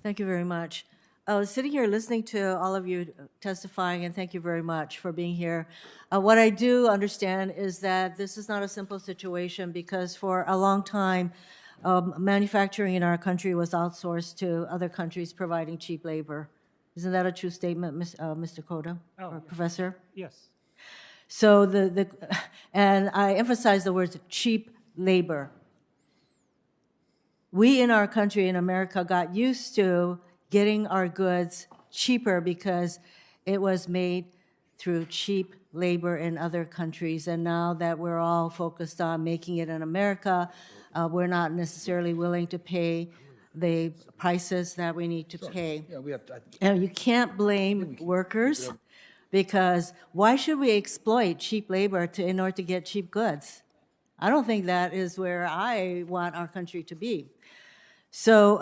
Thank you very much. I was sitting here listening to all of you testifying, and thank you very much for being here. What I do understand is that this is not a simple situation because for a long time, manufacturing in our country was outsourced to other countries providing cheap labor. Isn't that a true statement, Mr. Koda, or Yeah. Professor? Yes. So and I emphasize the words cheap labor. We in our country, in America, got used to getting our goods cheaper because it was made through cheap labor in other countries. And now that we're all focused on making it in America, we're not necessarily willing to pay the prices that we need to pay. Yeah, we have, And you can't blame workers because why should we exploit cheap labor in order to get cheap goods? I don't think that is where I want our country to be. So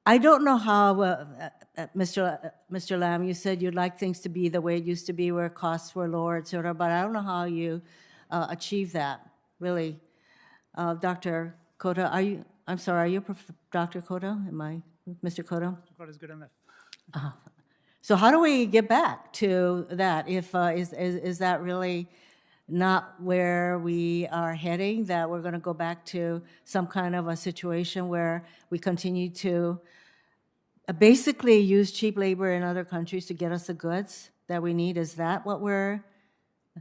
I don't know how, Mr. Lam, you said you'd like things to be the way it used to be where costs were lower, et cetera, but I don't know how you achieve that, really. Dr. Koda, I'm sorry, are you Dr. Koda? Am I, Mr. Koda? God is good enough. So how do we get back to that? Is that really not where we are heading, that we're going to go back to some kind of a situation where we continue to basically use cheap labor in other countries to get us the goods that we need? Is that what we're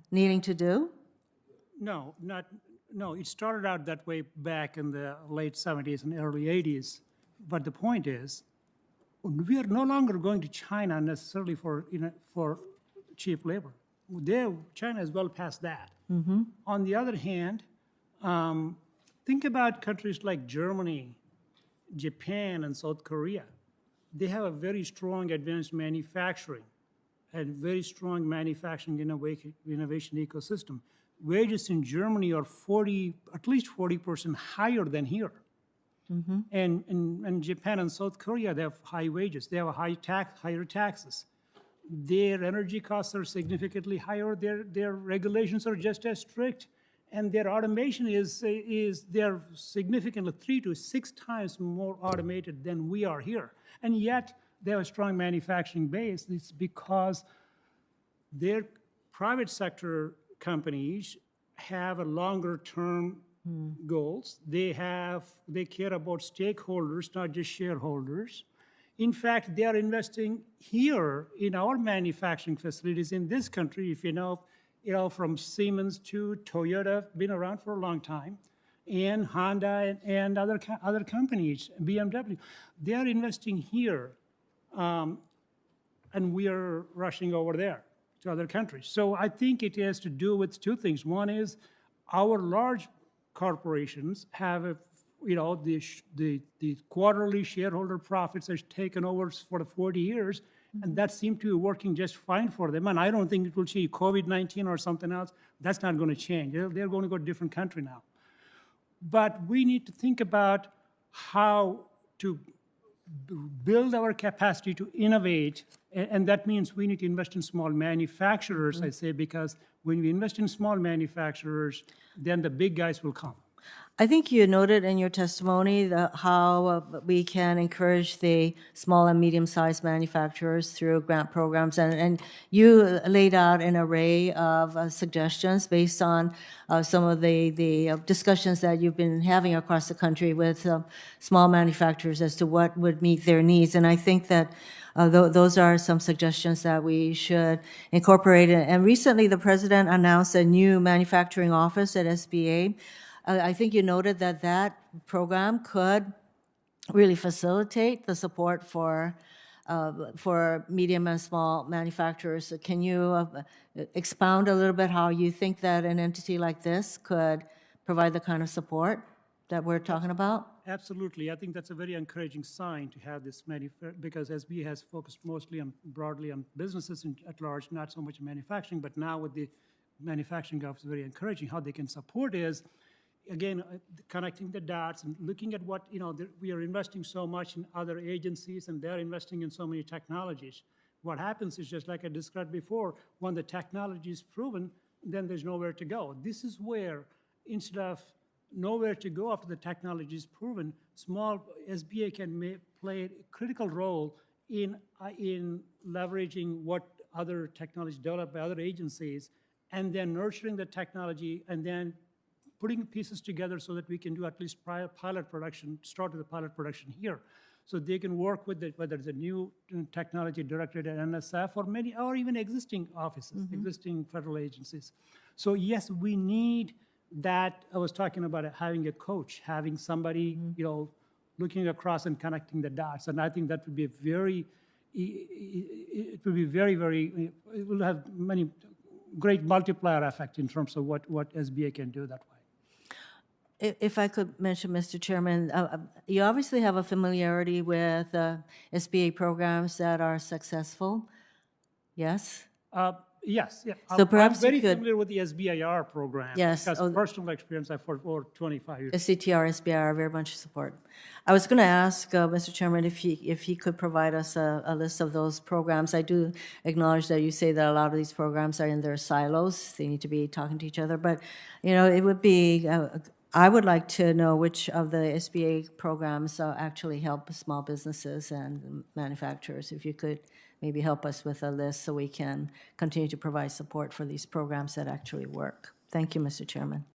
needing to do? No, it started out that way back in the late 70s and early 80s. But the point is, we are no longer going to China necessarily for cheap labor. China is well past that. On the other hand, think about countries like Germany, Japan, and South Korea. They have a very strong advanced manufacturing and very strong manufacturing innovation ecosystem. Wages in Germany are at least 40% higher than here. And in Japan and South Korea, they have high wages. They have higher taxes. Their energy costs are significantly higher. Their regulations are just as strict, and their automation they're significantly 3 to 6 times more automated than we are here. And yet they have a strong manufacturing base. It's because their private sector companies have a longer term goals. They care about stakeholders, not just shareholders. In fact, they are investing here in our manufacturing facilities in this country. If you know, from Siemens to Toyota, been around for a long time, and Honda and other companies, BMW, they are investing here, and we are rushing over there to other countries. So I think it has to do with two things. One is our large corporations have the quarterly shareholder profits are taken over for the 40 years, and that seemed to be working just fine for them. And I don't think it will change. COVID-19 or something else, that's not going to change. They're going to go to a different country now. But we need to think about how to build our capacity to innovate, and that means we need to invest in small manufacturers, I say, because when we invest in small manufacturers, then the big guys will come. I think you noted in your testimony how we can encourage the small and medium-sized manufacturers through grant programs, and you laid out an array of suggestions based on some of the discussions that you've been having across the country with small manufacturers as to what would meet their needs. And I think that those are some suggestions that we should incorporate. And recently, the president announced a new manufacturing office at SBA. I think you noted that program could really facilitate the support for medium and small manufacturers. Can you expound a little bit how you think that an entity like this could provide the kind of support that we're talking about? Absolutely. I think that's a very encouraging sign to have this because SBA has focused mostly broadly on businesses at large, not so much manufacturing, but now with the manufacturing office, very encouraging. How they can support is, again, connecting the dots and looking at what, we are investing so much in other agencies and they're investing in so many technologies. What happens is, just like I described before, when the technology is proven, then there's nowhere to go. This is where, instead of nowhere to go after the technology is proven, small SBA can play a critical role in leveraging what other technology developed by other agencies, and then nurturing the technology, and then putting pieces together so that we can do at least pilot production, start with the pilot production here. So they can work with whether it's a new technology directed at NSF or even existing offices, existing federal agencies. So yes, we need that. I was talking about having a coach, having somebody, looking across and connecting the dots. And I think that would be it will have many great multiplier effect in terms of what SBA can do that way. If I could mention, Mr. Chairman, you obviously have a familiarity with SBA programs that are successful. Yes? Yes, yeah. So perhaps I'm very you could- familiar with the SBIR program. Yes, Because oh, personal experience I for over 25 years. SCTR, SBIR, very much support. I was going to ask Mr. Chairman if he could provide us a list of those programs. I do acknowledge that you say that a lot of these programs are in their silos. They need to be talking to each other. But, it would be, I would like to know which of the SBA programs actually help small businesses and manufacturers. If you could maybe help us with a list so we can continue to provide support for these programs that actually work. Thank you, Mr. Chairman.